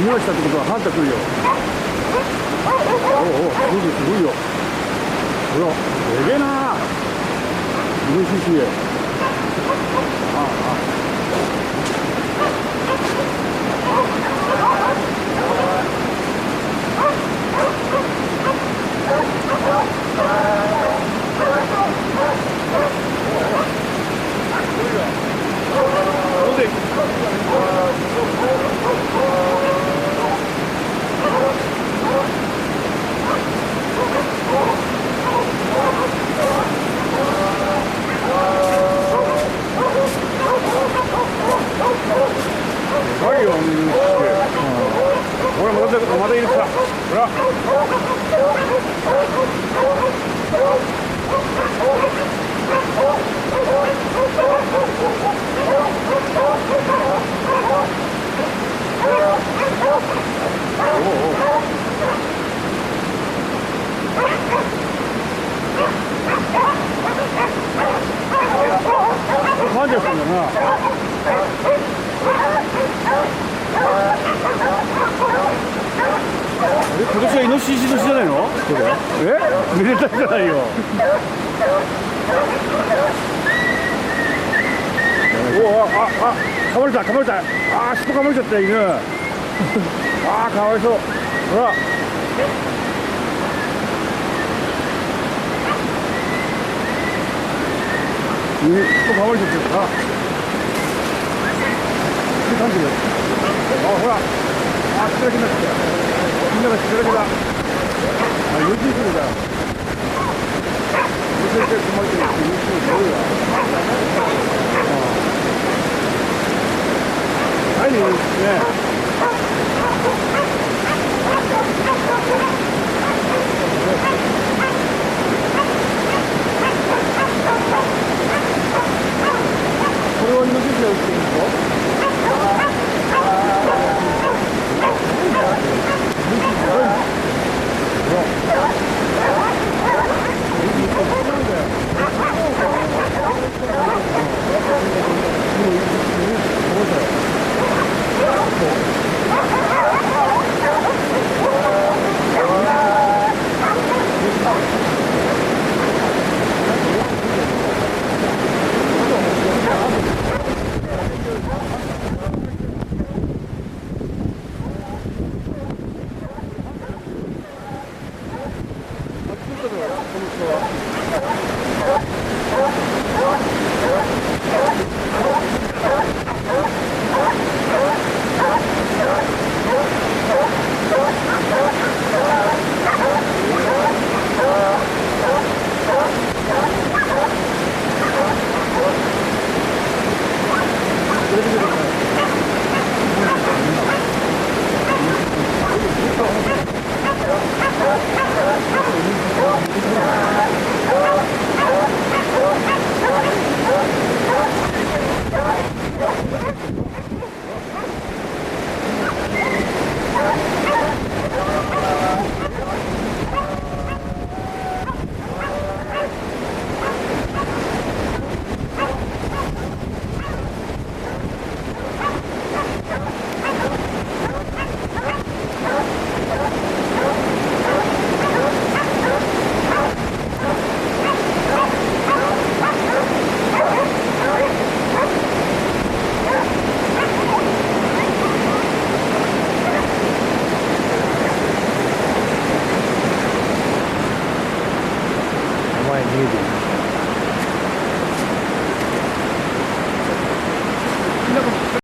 匂いしたってことはハンター来るよ。おお、すごいよ。ほら、すげえな。イノシシ。ああ。ほら、まだいるさ。ほら。マジですんだな。今年はイノシシ年じゃないの？これ。めでたいじゃないよ。おお、噛まれた。尻尾噛まれちゃった犬。かわいそう。ほら。尻尾噛まれちゃってる。感じる。ほら。血だけになってきた。みんなが血だけだ。4時するだ。全然噛まれてるって、すごいわ。はい、ね。